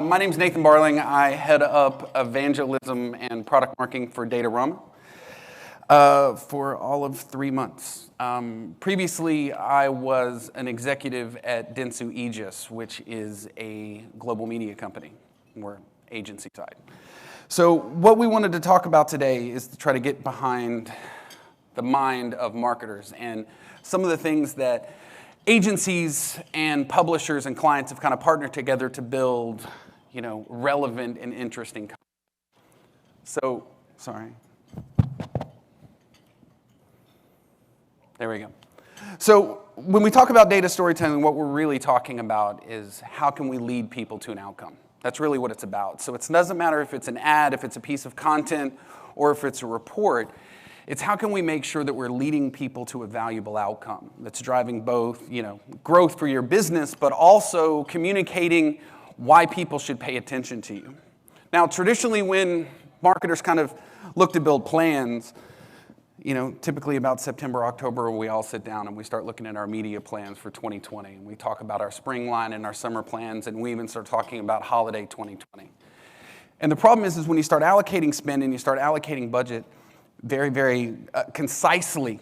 My name's Nathan Barling. I head up evangelism and product marketing for Datorama for all of 3 months. Previously, I was an executive at Dentsu Aegis, which is a global media company. We're agency side. So what we wanted to talk about today is to try to get behind the mind of marketers and some of the things that agencies and publishers and clients have kind of partnered together to build, relevant and interesting content. So, sorry. There we go. So when we talk about data storytelling, what we're really talking about is how can we lead people to an outcome. That's really what it's about. So it doesn't matter if it's an ad, if it's a piece of content, or if it's a report. It's how can we make sure that we're leading people to a valuable outcome that's driving both, growth for your business, but also communicating why people should pay attention to you. Now, traditionally, when marketers kind of look to build plans, typically about September, October, we all sit down and we start looking at our media plans for 2020. And we talk about our spring line and our summer plans, and we even start talking about holiday 2020. And the problem is when you start allocating spend and you start allocating budget very, very concisely,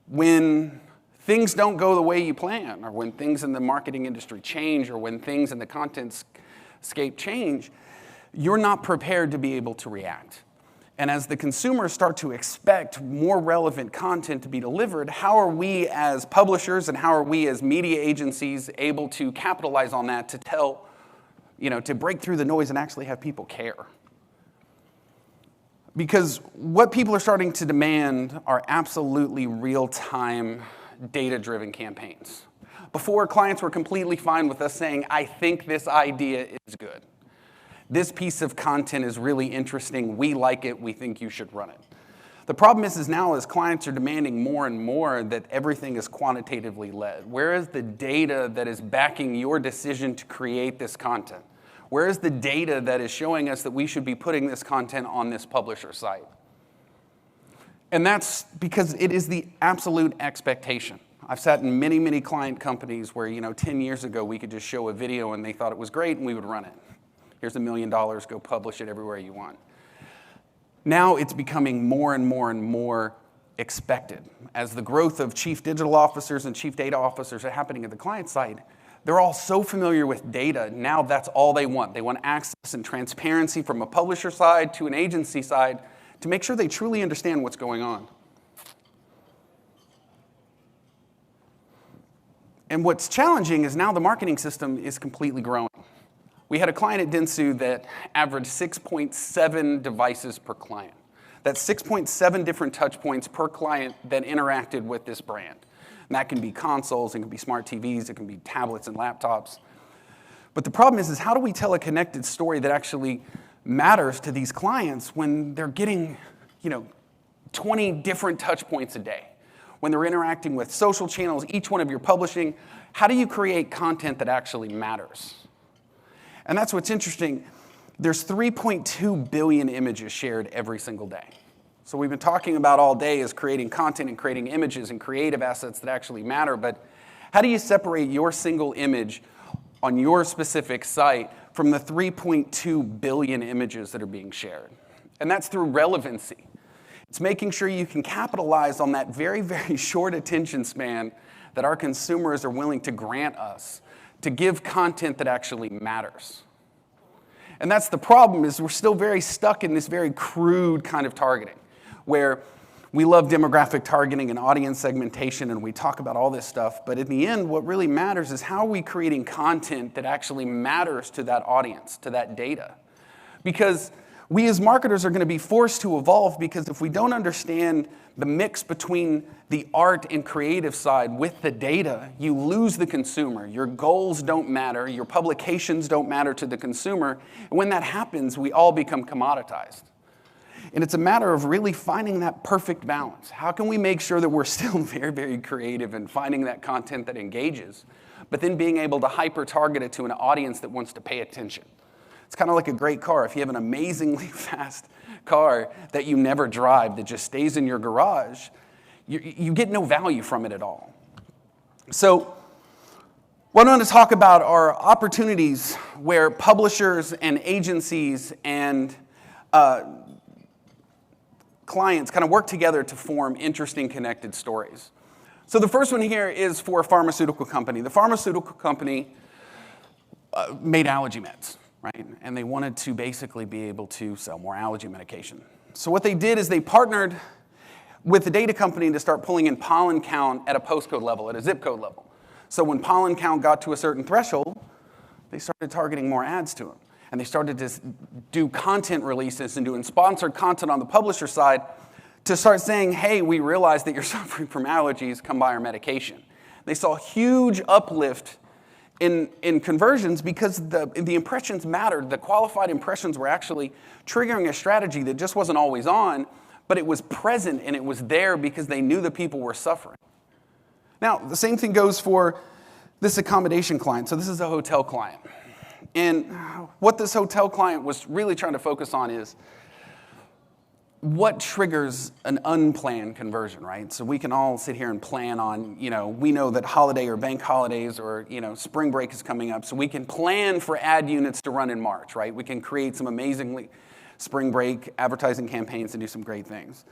when things don't go the way you plan, or when things in the marketing industry change, or when things in the content scape change, you're not prepared to be able to react. And as the consumers start to expect more relevant content to be delivered, how are we as publishers and how are we as media agencies able to capitalize on that to tell, to break through the noise and actually have people care? Because what people are starting to demand are absolutely real-time, data-driven campaigns. Before, clients were completely fine with us saying, I think this idea is good. This piece of content is really interesting. We like it. We think you should run it. The problem is now as clients are demanding more and more that everything is quantitatively led. Where is the data that is backing your decision to create this content? Where is the data that is showing us that we should be putting this content on this publisher site? And that's because it is the absolute expectation. I've sat in many, many client companies where, 10 years ago, we could just show a video and they thought it was great and we would run it. Here's $1 million, go publish it everywhere you want. Now it's becoming more and more and more expected. As the growth of chief digital officers and chief data officers are happening at the client side, they're all so familiar with data, now that's all they want. They want access and transparency from a publisher side to an agency side to make sure they truly understand what's going on. And what's challenging is now the marketing system is completely growing. We had a client at Dentsu that averaged 6.7 devices per client. That's 6.7 different touch points per client that interacted with this brand. And that can be consoles, it can be smart TVs, it can be tablets and laptops. But the problem is how do we tell a connected story that actually matters to these clients when they're getting, 20 different touch points a day? When they're interacting with social channels, each one of your publishing, how do you create content that actually matters? And that's what's interesting. There's 3.2 billion images shared every single day. So we've been talking about all day is creating content and creating images and creative assets that actually matter, but how do you separate your single image on your specific site from the 3.2 billion images that are being shared? And that's through relevancy. It's making sure you can capitalize on that very, very short attention span that our consumers are willing to grant us to give content that actually matters. And that's the problem is we're still very stuck in this very crude kind of targeting where we love demographic targeting and audience segmentation and we talk about all this stuff, but in the end, what really matters is how are we creating content that actually matters to that audience, to that data? Because we as marketers are going to be forced to evolve because if we don't understand the mix between the art and creative side with the data, you lose the consumer. Your goals don't matter. Your publications don't matter to the consumer. And when that happens, we all become commoditized. And it's a matter of really finding that perfect balance. How can we make sure that we're still very, very creative and finding that content that engages, but then being able to hyper-target it to an audience that wants to pay attention? It's kind of like a great car. If you have an amazingly fast car that you never drive, that just stays in your garage, you get no value from it at all. So What I want to talk about are opportunities where publishers and agencies and clients kind of work together to form interesting connected stories. So the first one here is for a pharmaceutical company. The pharmaceutical company made allergy meds, right? And they wanted to basically be able to sell more allergy medication. So what they did is they partnered with the data company to start pulling in pollen count at a postcode level, at a zip code level. So when pollen count got to a certain threshold, they started targeting more ads to them. And they started to do content releases and doing sponsored content on the publisher side to start saying, hey, we realize that you're suffering from allergies, come buy our medication. They saw a huge uplift in conversions because the impressions mattered. The qualified impressions were actually triggering a strategy that just wasn't always on, but it was present and it was there because they knew the people were suffering. Now, the same thing goes for this accommodation client. So this is a hotel client. And what this hotel client was really trying to focus on is what triggers an unplanned conversion, right? So we can all sit here and plan on, we know that holiday or bank holidays or, spring break is coming up. So we can plan for ad units to run in March, right? We can create some amazingly spring break advertising campaigns and do some great things.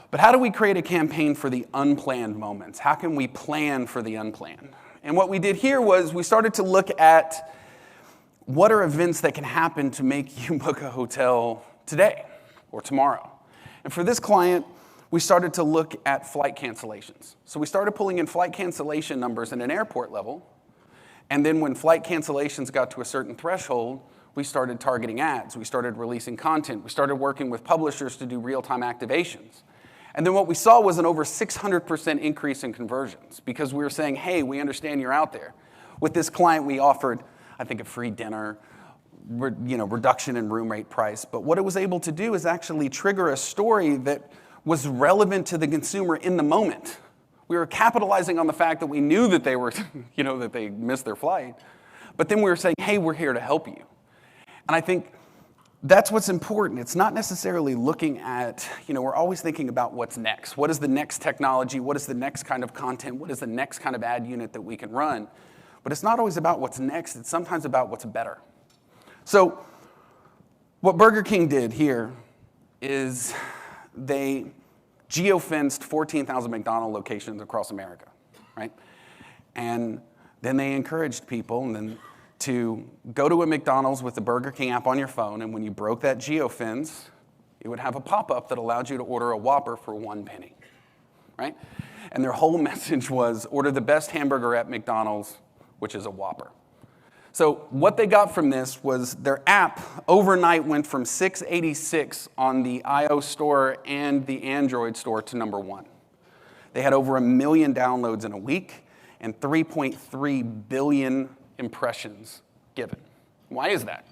But how do we create a campaign for the unplanned moments? How can we plan for the unplanned? And what we did here was we started to look at what are events that can happen to make you book a hotel today or tomorrow? And for this client, we started to look at flight cancellations. So we started pulling in flight cancellation numbers at an airport level. And then when flight cancellations got to a certain threshold, we started targeting ads. We started releasing content. We started working with publishers to do real-time activations. And then what we saw was an over 600% increase in conversions because we were saying, hey, we understand you're out there. With this client, we offered, I think, a free dinner, reduction in room rate price. But what it was able to do is actually trigger a story that was relevant to the consumer in the moment. We were capitalizing on the fact that we knew that they were, that they missed their flight. But then we were saying, hey, we're here to help you. And I think that's what's important. It's not necessarily looking at, we're always thinking about what's next. What is the next technology? What is the next kind of content? What is the next kind of ad unit that we can run? But it's not always about what's next. It's sometimes about what's better. So what Burger King did here is they geofenced 14,000 McDonald's locations across America, right? And then they encouraged people to go to a McDonald's with the Burger King app on your phone, and when you broke that geofence, it would have a pop-up that allowed you to order a Whopper for 1 penny, right? And their whole message was, order the best hamburger at McDonald's, which is a Whopper. So what they got from this was their app overnight went from 686 on the iOS store and the Android store to number 1. They had over 1 million downloads in a week and 3.3 billion impressions given. Why is that?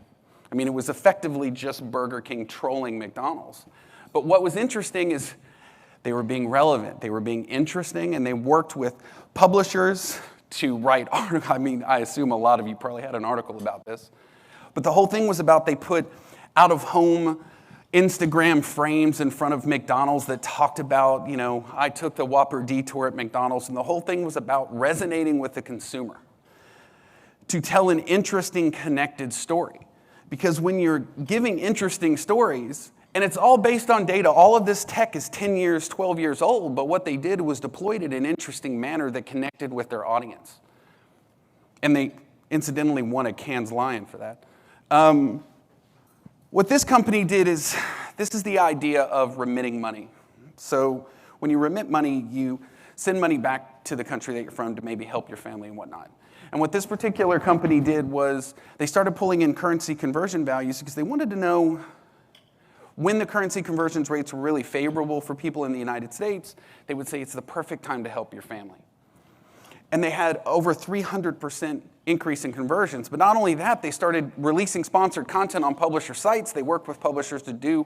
I mean, it was effectively just Burger King trolling McDonald's. But what was interesting is they were being relevant, they were being interesting, and they worked with publishers to write articles. I mean, I assume a lot of you probably had an article about this. But the whole thing was about they put out-of-home Instagram frames in front of McDonald's that talked about, I took the Whopper detour at McDonald's, and the whole thing was about resonating with the consumer to tell an interesting, connected story. Because when you're giving interesting stories, and it's all based on data, all of this tech is 10 years, 12 years old, but what they did was deployed it in an interesting manner that connected with their audience. And they incidentally won a Cannes Lion for that. What this company did is, this is the idea of remitting money. So when you remit money, you send money back to the country that you're from to maybe help your family and whatnot. And what this particular company did was they started pulling in currency conversion values because they wanted to know when the currency conversions rates were really favorable for people in the United States, they would say it's the perfect time to help your family. And they had over 300% increase in conversions. But not only that, they started releasing sponsored content on publisher sites. They worked with publishers to do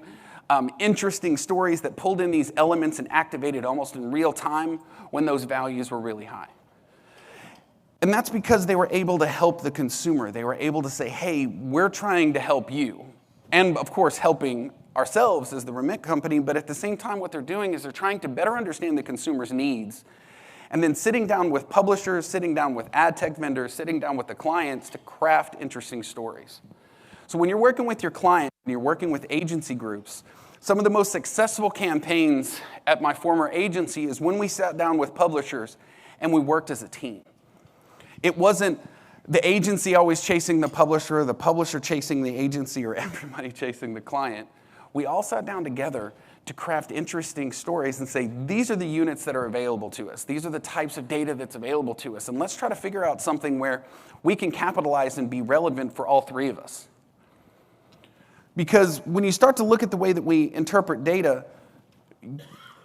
interesting stories that pulled in these elements and activated almost in real time when those values were really high. And that's because they were able to help the consumer. They were able to say, hey, we're trying to help you. And of course, helping ourselves as the remit company, but at the same time, what they're doing is they're trying to better understand the consumer's needs and then sitting down with publishers, sitting down with ad tech vendors, sitting down with the clients to craft interesting stories. So when you're working with your client and you're working with agency groups, some of the most successful campaigns at my former agency is when we sat down with publishers and we worked as a team. It wasn't the agency always chasing the publisher chasing the agency, or everybody chasing the client. We all sat down together to craft interesting stories and say, these are the units that are available to us. These are the types of data that's available to us. And let's try to figure out something where we can capitalize and be relevant for all three of us. Because when you start to look at the way that we interpret data,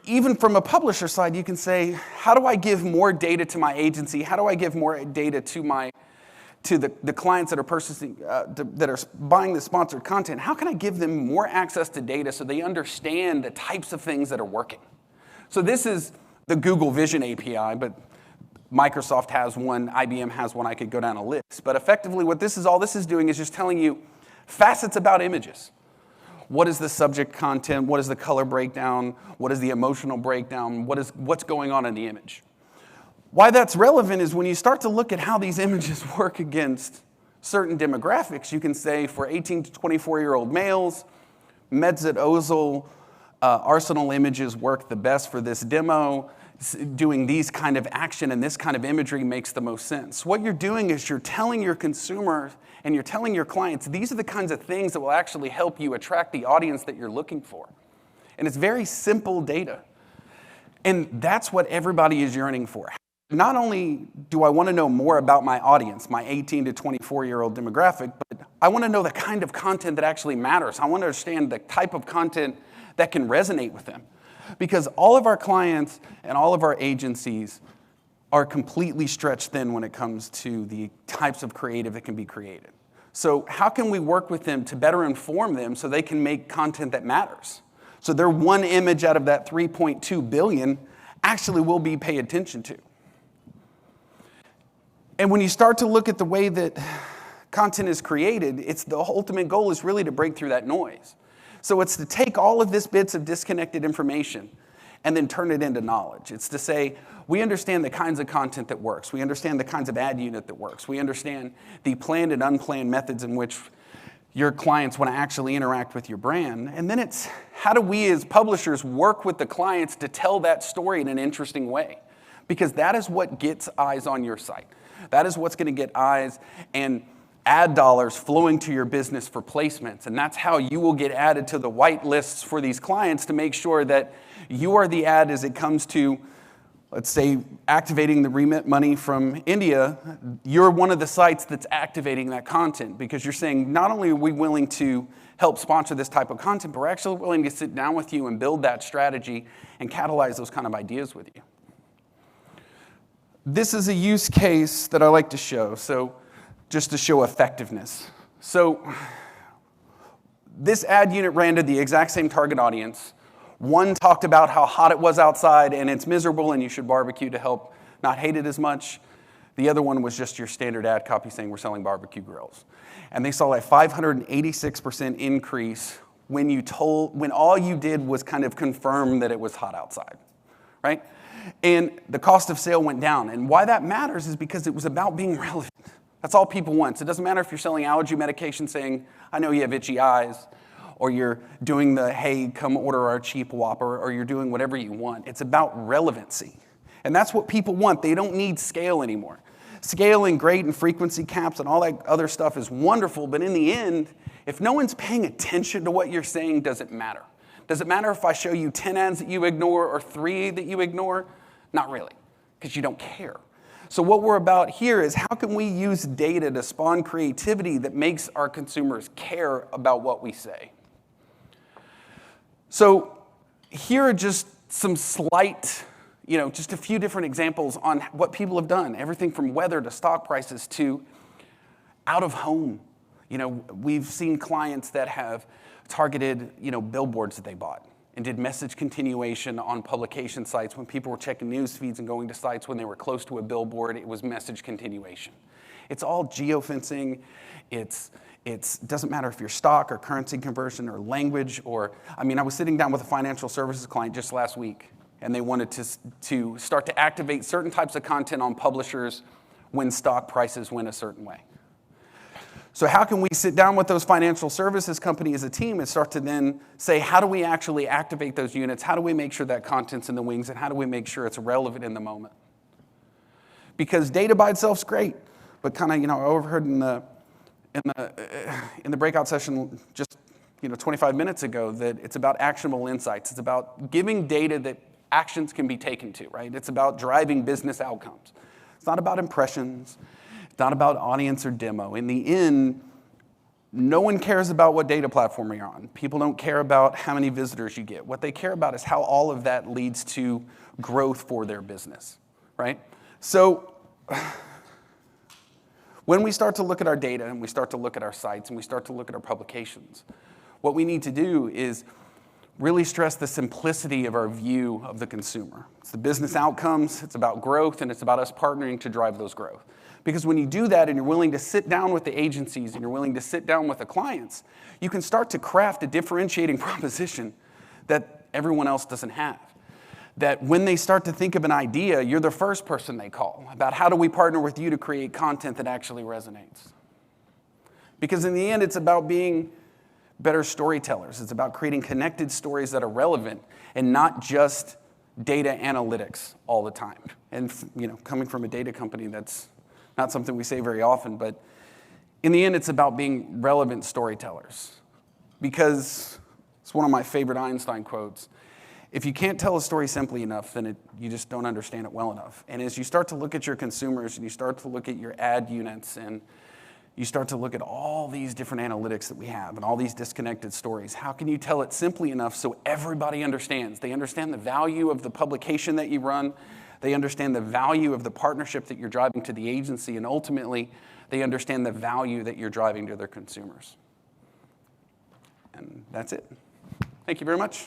even from a publisher side, you can say, how do I give more data to my agency? How do I give more data to the clients that are purchasing, that are buying the sponsored content? How can I give them more access to data so they understand the types of things that are working? So this is the Google Vision API, but Microsoft has one, IBM has one, I could go down a list. But effectively what all this is doing is just telling you facets about images. What is the subject content? What is the color breakdown? What is the emotional breakdown? What's going on in the image? Why that's relevant is when you start to look at how these images work against certain demographics, you can say for 18 to 24-year-old males, Medzit Ozil Arsenal images work the best for this demo. Doing these kind of action and this kind of imagery makes the most sense. What you're doing is you're telling your consumers and you're telling your clients, these are the kinds of things that will actually help you attract the audience that you're looking for. And it's very simple data. And that's what everybody is yearning for. Not only do I want to know more about my audience, my 18 to 24-year-old demographic, but I want to know the kind of content that actually matters. I want to understand the type of content that can resonate with them. Because all of our clients and all of our agencies are completely stretched thin when it comes to the types of creative that can be created. So how can we work with them to better inform them so they can make content that matters? So their one image out of that 3.2 billion actually will be paid attention to. And when you start to look at the way that content is created, the ultimate goal is really to break through that noise. So it's to take all of this bits of disconnected information and then turn it into knowledge. It's to say, we understand the kinds of content that works. We understand the kinds of ad unit that works. We understand the planned and unplanned methods in which your clients want to actually interact with your brand. And then it's, how do we as publishers work with the clients to tell that story in an interesting way? Because that is what gets eyes on your site. That is what's going to get eyes and ad dollars flowing to your business for placements. And that's how you will get added to the white lists for these clients to make sure that you are the ad as it comes to, let's say, activating the remit money from India. You're one of the sites that's activating that content because you're saying, not only are we willing to help sponsor this type of content, but we're actually willing to sit down with you and build that strategy and catalyze those kind of ideas with you. This is a use case that I like to show. So just to show effectiveness. So this ad unit ran to the exact same target audience. One talked about how hot it was outside and it's miserable and you should barbecue to help not hate it as much. The other one was just your standard ad copy saying we're selling barbecue grills. And they saw a 586% increase when all you did was kind of confirm that it was hot outside, right? And the cost of sale went down. And why that matters is because it was about being relevant. That's all people want. So it doesn't matter if you're selling allergy medication saying, I know you have itchy eyes, or you're doing the, hey, come order our cheap Whopper, or you're doing whatever you want. It's about relevancy. And that's what people want. They don't need scale anymore. Scale and great and frequency caps and all that other stuff is wonderful, but in the end, if no one's paying attention to what you're saying, does it matter? Does it matter if I show you 10 ads that you ignore or 3 that you ignore? Not really, because you don't care. So what we're about here is how can we use data to spawn creativity that makes our consumers care about what we say? So here are just some slight, just a few different examples on what people have done. Everything from weather to stock prices to out of home. We've seen clients that have targeted, billboards that they bought and did message continuation on publication sites. When people were checking news feeds and going to sites when they were close to a billboard, it was message continuation. It's all geofencing. It doesn't matter if you're stock or currency conversion or language I was sitting down with a financial services client just last week, and they wanted to start to activate certain types of content on publishers when stock prices went a certain way. So how can we sit down with those financial services companies as a team and start to then say, how do we actually activate those units? How do we make sure that content's in the wings, and how do we make sure it's relevant in the moment? Because data by itself is great, but kind of, I overheard in the breakout session just 25 minutes ago that it's about actionable insights. It's about giving data that actions can be taken to, right? It's about driving business outcomes. It's not about impressions. It's not about audience or demo. In the end, no one cares about what data platform you're on. People don't care about how many visitors you get. What they care about is how all of that leads to growth for their business, right? So when we start to look at our data and we start to look at our sites and we start to look at our publications, what we need to do is really stress the simplicity of our view of the consumer. It's the business outcomes, it's about growth, and it's about us partnering to drive those growth. Because when you do that and you're willing to sit down with the agencies and you're willing to sit down with the clients, you can start to craft a differentiating proposition that everyone else doesn't have. That when they start to think of an idea, you're the first person they call about how do we partner with you to create content that actually resonates. Because in the end, it's about being better storytellers. It's about creating connected stories that are relevant and not just data analytics all the time. And coming from a data company, that's not something we say very often, but in the end, it's about being relevant storytellers. Because it's one of my favorite Einstein quotes. If you can't tell a story simply enough, then you just don't understand it well enough. And as you start to look at your consumers and you start to look at your ad units and you start to look at all these different analytics that we have and all these disconnected stories, how can you tell it simply enough so everybody understands? They understand the value of the publication that you run. They understand the value of the partnership that you're driving to the agency, and ultimately, they understand the value that you're driving to their consumers. And that's it. Thank you very much.